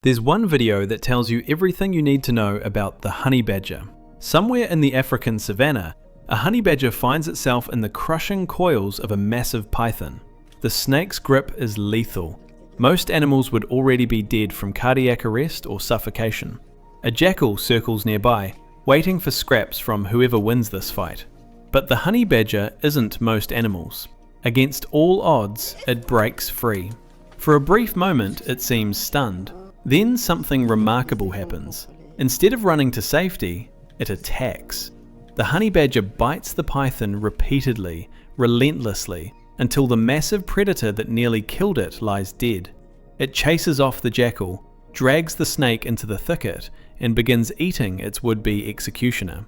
There's one video that tells you everything you need to know about the honey badger. Somewhere in the African savannah, a honey badger finds itself in the crushing coils of a massive python. The snake's grip is lethal. Most animals would already be dead from cardiac arrest or suffocation. A jackal circles nearby, waiting for scraps from whoever wins this fight. But the honey badger isn't most animals. Against all odds, it breaks free. For a brief moment, it seems stunned. Then something remarkable happens. Instead of running to safety, it attacks. The honey badger bites the python repeatedly, relentlessly, until the massive predator that nearly killed it lies dead. It chases off the jackal, drags the snake into the thicket, and begins eating its would-be executioner.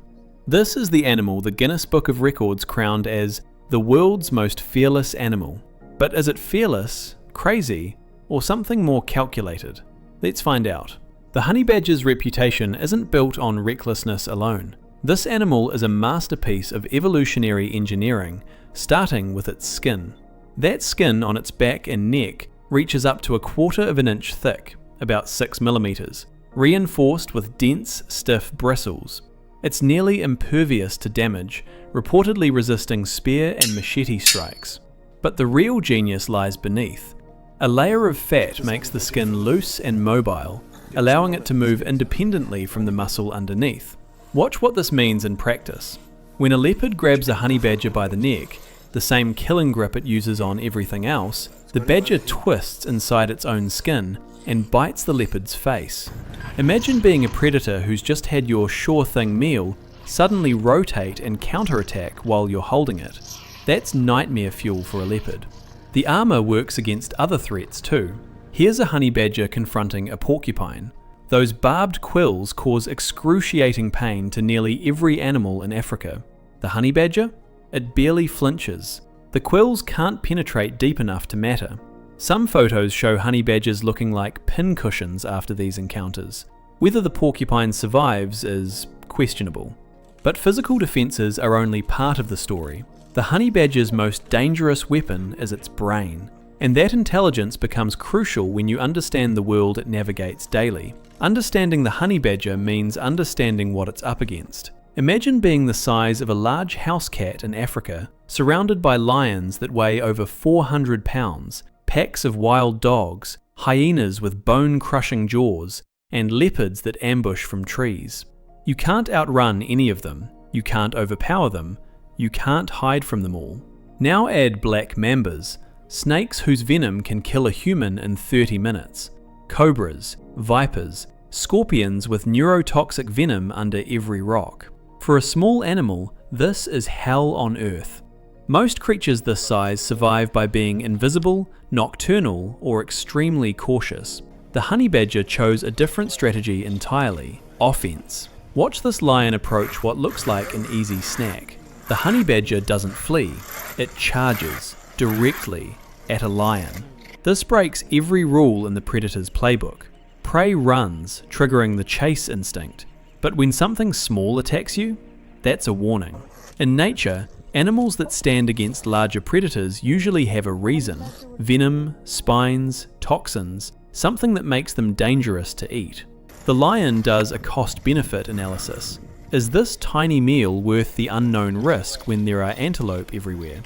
This is the animal the Guinness Book of Records crowned as the world's most fearless animal. But is it fearless, crazy, or something more calculated? Let's find out. The honey badger's reputation isn't built on recklessness alone. This animal is a masterpiece of evolutionary engineering, starting with its skin. That skin on its back and neck reaches up to 1/4 of an inch thick, about 6 millimeters, reinforced with dense, stiff bristles. It's nearly impervious to damage, reportedly resisting spear and machete strikes. But the real genius lies beneath. A layer of fat makes the skin loose and mobile, allowing it to move independently from the muscle underneath. Watch what this means in practice. When a leopard grabs a honey badger by the neck, the same killing grip it uses on everything else, the badger twists inside its own skin and bites the leopard's face. Imagine being a predator who's just had your sure thing meal suddenly rotate and counterattack while you're holding it. That's nightmare fuel for a leopard. The armour works against other threats too. Here's a honey badger confronting a porcupine. Those barbed quills cause excruciating pain to nearly every animal in Africa. The honey badger? It barely flinches. The quills can't penetrate deep enough to matter. Some photos show honey badgers looking like pin cushions after these encounters. Whether the porcupine survives is questionable. But physical defences are only part of the story. The honey badger's most dangerous weapon is its brain, and that intelligence becomes crucial when you understand the world it navigates daily. Understanding the honey badger means understanding what it's up against. Imagine being the size of a large house cat in Africa, surrounded by lions that weigh over 400 pounds, packs of wild dogs, hyenas with bone-crushing jaws, and leopards that ambush from trees. You can't outrun any of them, you can't overpower them, you can't hide from them all. Now add black mambas, snakes whose venom can kill a human in 30 minutes, cobras, vipers, scorpions with neurotoxic venom under every rock. For a small animal, this is hell on earth. Most creatures this size survive by being invisible, nocturnal, or extremely cautious. The honey badger chose a different strategy entirely: offense. Watch this lion approach what looks like an easy snack. The honey badger doesn't flee, it charges, directly, at a lion. This breaks every rule in the predator's playbook. Prey runs, triggering the chase instinct. But when something small attacks you, that's a warning. In nature, animals that stand against larger predators usually have a reason: venom, spines, toxins, something that makes them dangerous to eat. The lion does a cost-benefit analysis. Is this tiny meal worth the unknown risk when there are antelope everywhere?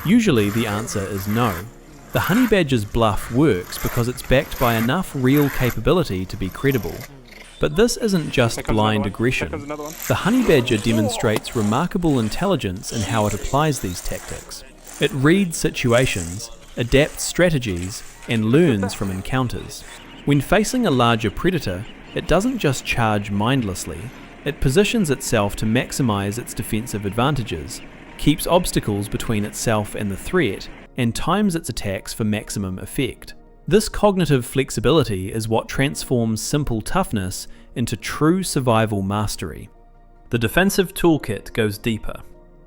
Usually the answer is no. The honey badger's bluff works because it's backed by enough real capability to be credible. But this isn't just blind aggression. The honey badger demonstrates remarkable intelligence in how it applies these tactics. It reads situations, adapts strategies, and learns from encounters. When facing a larger predator, it doesn't just charge mindlessly. It positions itself to maximize its defensive advantages, keeps obstacles between itself and the threat, and times its attacks for maximum effect. This cognitive flexibility is what transforms simple toughness into true survival mastery. The defensive toolkit goes deeper.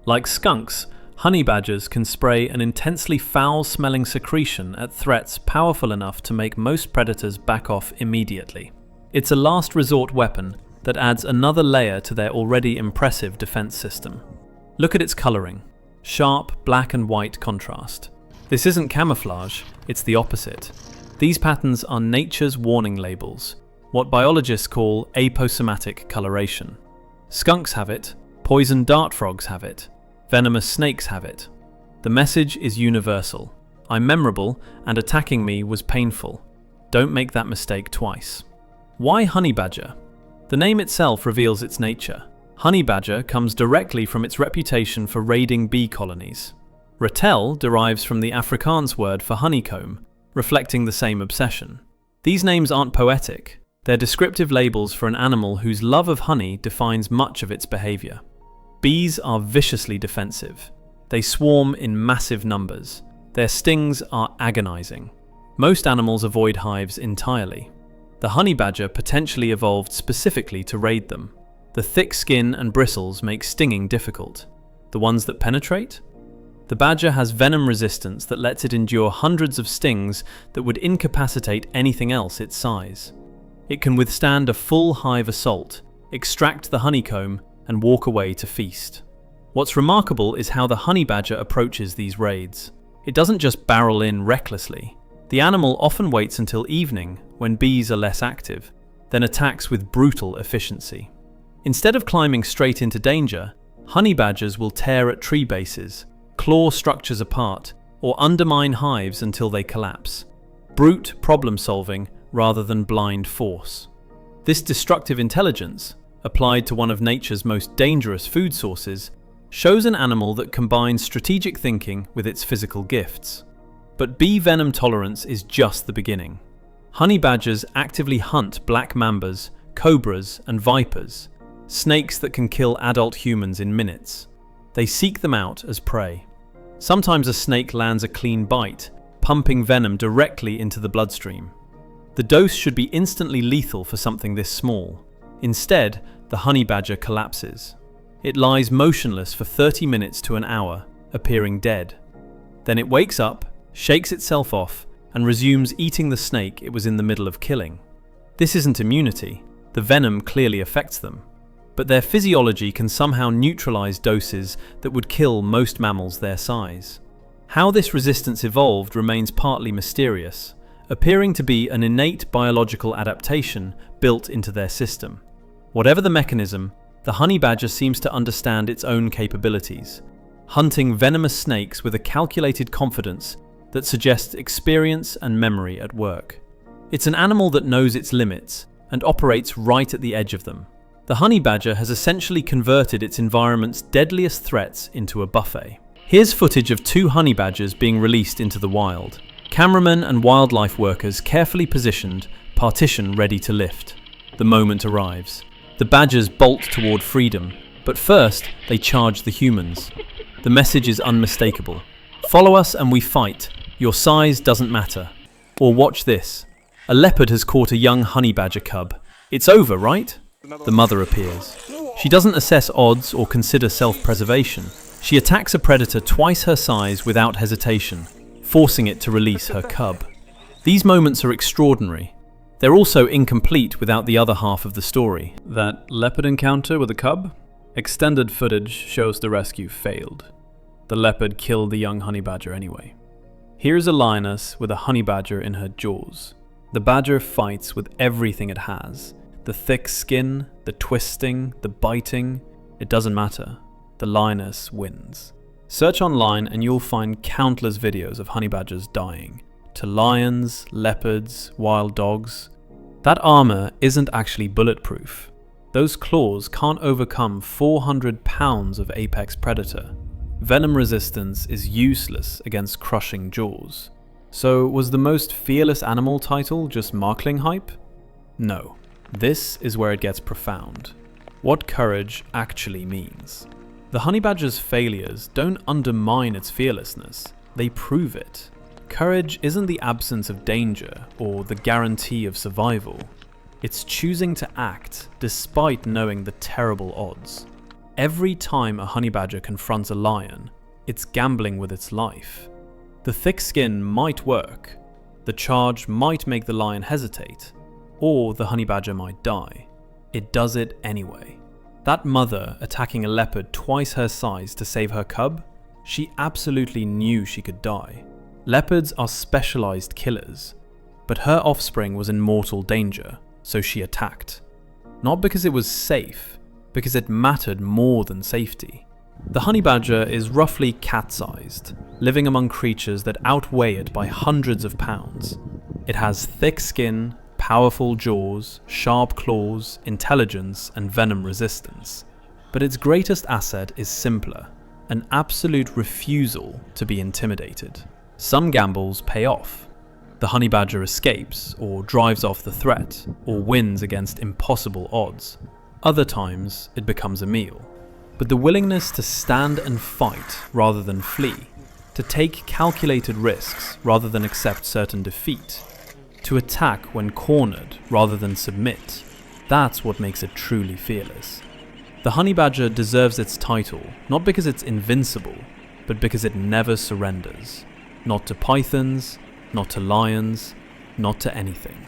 Like skunks, honey badgers can spray an intensely foul-smelling secretion at threats powerful enough to make most predators back off immediately. It's a last resort weapon that adds another layer to their already impressive defense system. Look at its coloring. Sharp black and white contrast. This isn't camouflage, it's the opposite. These patterns are nature's warning labels. what biologists call aposematic coloration. Skunks have it, poison dart frogs have it, venomous snakes have it. The message is universal. I'm memorable, and attacking me was painful. Don't make that mistake twice. Why honey badger? The name itself reveals its nature. Honey badger comes directly from its reputation for raiding bee colonies. Ratel derives from the Afrikaans word for honeycomb, reflecting the same obsession. These names aren't poetic. They're descriptive labels for an animal whose love of honey defines much of its behavior. Bees are viciously defensive. They swarm in massive numbers. Their stings are agonizing. Most animals avoid hives entirely. The honey badger potentially evolved specifically to raid them. The thick skin and bristles make stinging difficult. The ones that penetrate? The badger has venom resistance that lets it endure hundreds of stings that would incapacitate anything else its size. It can withstand a full hive assault, extract the honeycomb, and walk away to feast. What's remarkable is how the honey badger approaches these raids. It doesn't just barrel in recklessly. The animal often waits until evening, when bees are less active, then attacks with brutal efficiency. Instead of climbing straight into danger, honey badgers will tear at tree bases, claw structures apart, or undermine hives until they collapse. Brute problem solving rather than blind force. This destructive intelligence, applied to one of nature's most dangerous food sources, shows an animal that combines strategic thinking with its physical gifts. But bee venom tolerance is just the beginning. Honey badgers actively hunt black mambas, cobras, and vipers, snakes that can kill adult humans in minutes. They seek them out as prey. Sometimes a snake lands a clean bite, pumping venom directly into the bloodstream. The dose should be instantly lethal for something this small. Instead, the honey badger collapses. It lies motionless for 30 minutes to an hour, appearing dead. Then it wakes up, shakes itself off, and resumes eating the snake it was in the middle of killing. This isn't immunity. The venom clearly affects them. But their physiology can somehow neutralize doses that would kill most mammals their size. How this resistance evolved remains partly mysterious, appearing to be an innate biological adaptation built into their system. Whatever the mechanism, the honey badger seems to understand its own capabilities, hunting venomous snakes with a calculated confidence that suggests experience and memory at work. It's an animal that knows its limits and operates right at the edge of them. The honey badger has essentially converted its environment's deadliest threats into a buffet. Here's footage of 2 honey badgers being released into the wild. Cameramen and wildlife workers carefully positioned, partition ready to lift. The moment arrives. The badgers bolt toward freedom, but first they charge the humans. The message is unmistakable. Follow us and we fight. Your size doesn't matter. Or watch this. A leopard has caught a young honey badger cub. It's over, right? The mother appears. She doesn't assess odds or consider self-preservation. She attacks a predator twice her size without hesitation, forcing it to release her cub. These moments are extraordinary. They're also incomplete without the other half of the story. That leopard encounter with a cub? Extended footage shows the rescue failed. The leopard killed the young honey badger anyway. Here's a lioness with a honey badger in her jaws. The badger fights with everything it has. The thick skin, the twisting, the biting, it doesn't matter. The lioness wins. Search online and you'll find countless videos of honey badgers dying. To lions, leopards, wild dogs. That armor isn't actually bulletproof. Those claws can't overcome 400 pounds of apex predator. Venom resistance is useless against crushing jaws. So was the most fearless animal title just marketing hype? No. This is where it gets profound. What courage actually means. The honey badger's failures don't undermine its fearlessness, they prove it. Courage isn't the absence of danger or the guarantee of survival. It's choosing to act despite knowing the terrible odds. Every time a honey badger confronts a lion, it's gambling with its life. The thick skin might work, the charge might make the lion hesitate, or the honey badger might die. It does it anyway. That mother attacking a leopard twice her size to save her cub, she absolutely knew she could die. Leopards are specialized killers, but her offspring was in mortal danger, so she attacked. Not because it was safe, because it mattered more than safety. The honey badger is roughly cat-sized, living among creatures that outweigh it by hundreds of pounds. It has thick skin, powerful jaws, sharp claws, intelligence, and venom resistance. But its greatest asset is simpler: an absolute refusal to be intimidated. Some gambles pay off. The honey badger escapes, or drives off the threat, or wins against impossible odds. Other times, it becomes a meal. But the willingness to stand and fight rather than flee, to take calculated risks rather than accept certain defeat, to attack when cornered rather than submit, that's what makes it truly fearless. The honey badger deserves its title not because it's invincible, but because it never surrenders. Not to pythons, not to lions, not to anything.